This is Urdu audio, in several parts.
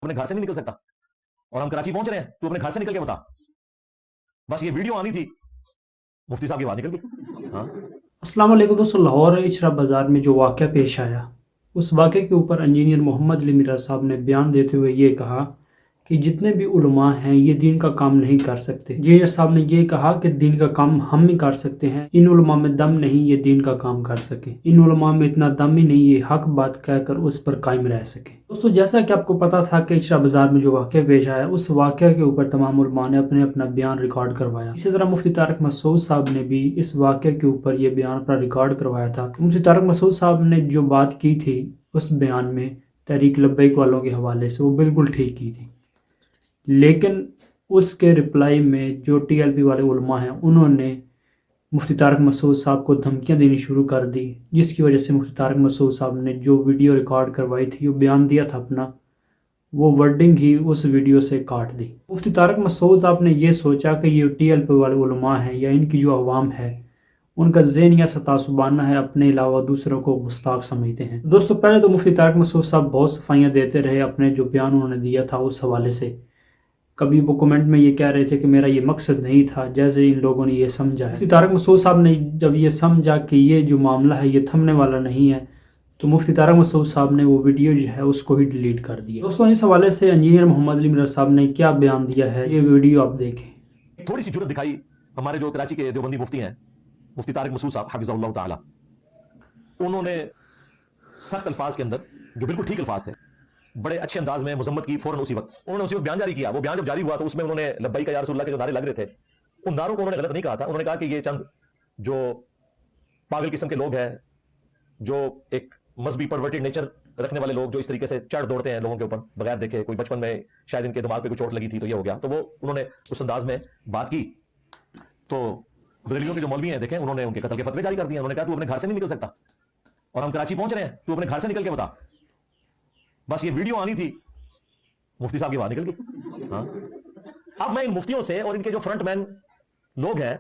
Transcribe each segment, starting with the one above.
اپنے گھر سے نہیں نکل سکتا اور ہم کراچی پہنچ رہے ہیں، تو اپنے گھر سے نکل کے بتا. بس یہ ویڈیو آنی تھی، مفتی صاحب کی بات نکل گئی. ہاں السلام علیکم دوستو. لاہور اچرا بازار میں جو واقعہ پیش آیا، اس واقعے کے اوپر انجینئر محمد علی میرا صاحب نے بیان دیتے ہوئے یہ کہا کہ جتنے بھی علماء ہیں یہ دین کا کام نہیں کر سکتے. انجینئر صاحب نے یہ کہا کہ دین کا کام ہم ہی کر سکتے ہیں، ان علماء میں دم نہیں یہ دین کا کام کر سکے، ان علماء میں اتنا دم ہی نہیں یہ حق بات کہہ کر اس پر قائم رہ سکے. دوستو جیسا کہ آپ کو پتا تھا کہ اچرا بازار میں جو واقعہ پیش آیا، اس واقعہ کے اوپر تمام علماء نے اپنا بیان ریکارڈ کروایا. اسی طرح مفتی طارق مسعود صاحب نے بھی اس واقعے کے اوپر یہ بیان اپنا ریکارڈ کروایا تھا. مفتی طارق مسعود صاحب نے جو بات کی تھی اس بیان میں تحریک لبیک والوں کے حوالے سے، وہ بالکل ٹھیک کی تھی، لیکن اس کے رپلائی میں جو ٹی ایل پی والے علماء ہیں انہوں نے مفتی طارق مسعود صاحب کو دھمکیاں دینی شروع کر دی، جس کی وجہ سے مفتی طارق مسعود صاحب نے جو ویڈیو ریکارڈ کروائی تھی، جو بیان دیا تھا اپنا، وہ ورڈنگ ہی اس ویڈیو سے کاٹ دی. مفتی طارق مسعود صاحب نے یہ سوچا کہ یہ ٹی ایل پی والے علماء ہیں یا ان کی جو عوام ہے ان کا ذہن یا تعصبانہ ہے، اپنے علاوہ دوسروں کو گستاخ سمجھتے ہیں. دوستو پہلے تو مفتی طارق مسعود صاحب بہت صفائیاں دیتے رہے اپنے جو بیان انہوں نے دیا تھا اس حوالے سے. کبھی وہ کمنٹ میں یہ کہہ رہے تھے کہ میرا یہ مقصد نہیں تھا، جیسے ان لوگوں نے یہ سمجھا ہے. مفتی طارق مسعود صاحب نے جب یہ سمجھا کہ یہ جو معاملہ ہے یہ تھمنے والا نہیں ہے، تو مفتی طارق مسعود صاحب نے وہ ویڈیو جو ہے اس کو ہی ڈیلیٹ کر دیا. دوستوں اس حوالے سے انجینئر محمد علی میرا صاحب نے کیا بیان دیا ہے، یہ ویڈیو آپ دیکھیں. تھوڑی سی جرت دکھائی ہمارے جو کراچی کے دیوبندی مفتی ہیں، مفتی طارق مسعود صاحب حفظہ اللہ تعالی. انہوں نے سخت الفاظ کے اندر، جو بالکل ٹھیک الفاظ تھے، بڑے اچھے انداز میں مذمت کی. فوراً اسی وقت بیان جاری کیا. وہ بیان جب جاری ہوا تو اس میں انہوں نے لبیک یا رسول اللہ کے جو نعرے لگ رہے تھے ان نعروں کو انہوں نے غلط نہیں کہا تھا. انہوں نے کہا کہ یہ چند جو پاگل قسم کے لوگ ہیں، جو ایک مذہبی پرورٹڈ نیچر رکھنے والے لوگ، جو اس طریقے سے چڑھ دوڑتے ہیں لوگوں کے اوپر بغیر دیکھے، کوئی بچپن میں شاید ان کے دماغ پہ کوئی چوٹ لگی تھی تو یہ ہو گیا، تو وہ انہوں نے اس انداز میں بات کی. تو بریلیوں کے جو مولوی ہیں دیکھیں، انہوں نے ان کے قتل کے فتوے جاری کر دیے. انہوں نے کہا تو اپنے گھر سے نہیں نکل سکتا اور ہم کراچی پہنچ رہے ہیں، تو اپنے گھر سے نکل کے بتا. بس یہ ویڈیو آنی تھی، مفتی صاحب کی بات نکل گئی. ہاں اب میں ان مفتیوں سے اور ان کے جو فرنٹ مین لوگ ہیں،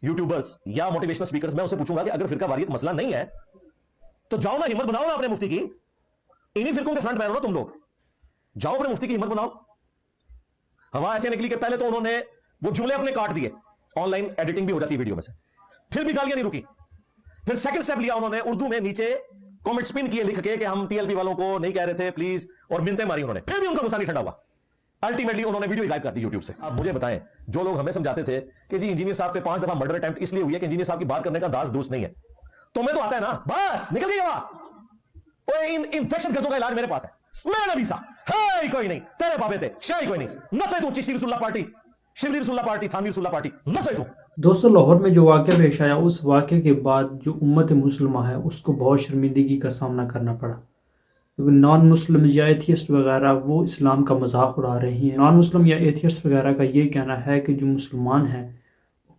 یوٹیوبرز یا موٹیویشنل سپیکرز، میں ان سے پوچھوں گا کہ اگر فرقہ واریت مسئلہ نہیں ہے تو جاؤ نا، ہمت بناؤ نا اپنے مفتی کی. انہی فرقوں کے فرنٹ مین ہو نا تم لوگ، جاؤ اپنے مفتی کی ہمت بناؤ. ہوا ایسے نکلی کہ پہلے تو انہوں نے وہ جملے اپنے کاٹ دیے، آن لائن ایڈیٹنگ بھی ہو جاتی ہے ویڈیو میں سے، پھر بھی گالیاں نہیں رکی. پھر سیکنڈ سٹیپ لیا انہوں نے، اردو میں نیچے کامنٹ سپن کیے لکھ کے کہ ہم ٹی ایل پی والوں کو نہیں کہہ رہے تھے پلیز، اور منتیں ماری انہوں نے. پھر بھی ان کا غصہ نہیں ٹھنڈا ہوا. الٹیمیٹلی انہوں نے ویڈیو غائب کر دی یوٹیوب سے. اب مجھے بتائیں، جو لوگ ہمیں سمجھاتے تھے کہ جی انجینئر صاحب پہ 5 دفعہ مرڈر اٹیمپٹ اس لیے ہوئی ہے کہ انجینئر صاحب کی بات کرنے کا انداز درست نہیں ہے، تمہیں تو آتا ہے نا، بس نکل گئی ہوا. ان دہشت گردوں کا علاج میرے پاس ہے. میں نبی صاحب ہے ہی کوئی نہیں، تیرے بابے تھے شاہی کوئی نہیں، نسے تو چشتی رسول اللہ پارٹی، شبلی رسول اللہ پارٹی، تھانوی رسول اللہ پارٹی، نسے تو. دوستو لاہور میں جو واقعہ پیش آیا، اس واقعے کے بعد جو امت مسلمہ ہے اس کو بہت شرمندگی کا سامنا کرنا پڑا، کیونکہ نان مسلم یا ایتھیسٹ وغیرہ وہ اسلام کا مذاق اڑا رہے ہیں. نان مسلم یا ایتھیسٹ وغیرہ کا یہ کہنا ہے کہ جو مسلمان ہیں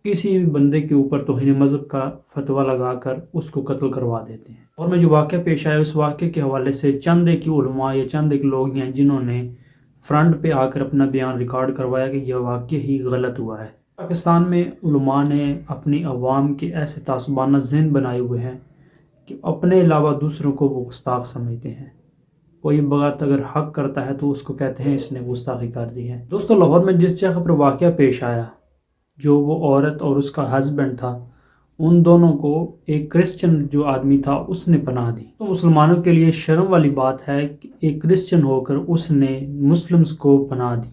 کسی بھی بندے کے اوپر توہین مذہب کا فتویٰ لگا کر اس کو قتل کروا دیتے ہیں. اور میں جو واقعہ پیش آیا اس واقعے کے حوالے سے چند ایک علماء یا چند ایک لوگ ہیں جنہوں نے فرنٹ پہ آ کر اپنا بیان ریکارڈ کروایا کہ یہ واقعہ ہی غلط ہوا ہے. پاکستان میں علماء نے اپنی عوام کے ایسے تعصبانہ ذہن بنائے ہوئے ہیں کہ اپنے علاوہ دوسروں کو وہ گستاخ سمجھتے ہیں. کوئی بات اگر حق کرتا ہے تو اس کو کہتے ہیں اس نے گستاخی کر دی ہے. دوستو لاہور میں جس جگہ پر واقعہ پیش آیا، جو وہ عورت اور اس کا ہسبینڈ تھا، ان دونوں کو ایک کرسچن جو آدمی تھا اس نے پناہ دی. تو مسلمانوں کے لیے شرم والی بات ہے کہ ایک کرسچن ہو کر اس نے مسلمز کو پناہ دی.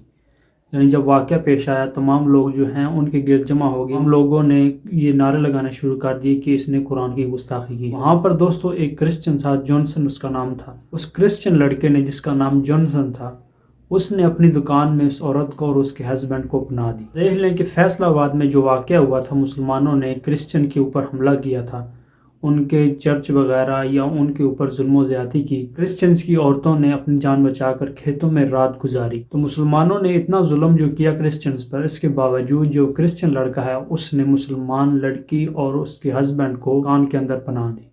یعنی جب واقعہ پیش آیا تمام لوگ جو ہیں ان کے گرد جمع ہو گئے، ہم لوگوں نے یہ نعرے لگانا شروع کر دیے کہ اس نے قرآن کی گستاخی کی. وہاں پر دوستو ایک کرسچن تھا، جانسن اس کا نام تھا. اس کرسچن لڑکے نے جس کا نام جانسن تھا، اس نے اپنی دکان میں اس عورت کو اور اس کے ہسبینڈ کو پناہ دی. دیکھ لیں کہ فیصل آباد میں جو واقعہ ہوا تھا، مسلمانوں نے کرسچن کے اوپر حملہ کیا تھا، ان کے چرچ وغیرہ یا ان کے اوپر ظلم و زیادتی کی. کرسچنز کی عورتوں نے اپنی جان بچا کر کھیتوں میں رات گزاری. تو مسلمانوں نے اتنا ظلم جو کیا کرسچنز پر، اس کے باوجود جو کرسچن لڑکا ہے اس نے مسلمان لڑکی اور اس کے ہسبینڈ کو کان کے اندر پناہ دی.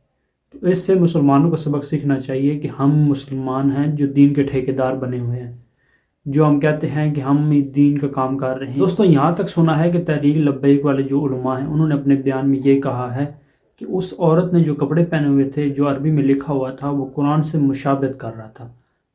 تو اس سے مسلمانوں کو سبق سیکھنا چاہیے کہ ہم مسلمان ہیں جو دین کے ٹھیکیدار بنے ہوئے ہیں، جو ہم کہتے ہیں کہ ہم دین کا کام کر رہے ہیں. دوستو یہاں تک سنا ہے کہ تحریک لبیک والے جو علماء ہیں انہوں نے اپنے بیان میں یہ کہا ہے کہ اس عورت نے جو کپڑے پہنے ہوئے تھے، جو عربی میں لکھا ہوا تھا، وہ قرآن سے مشابہت کر رہا تھا.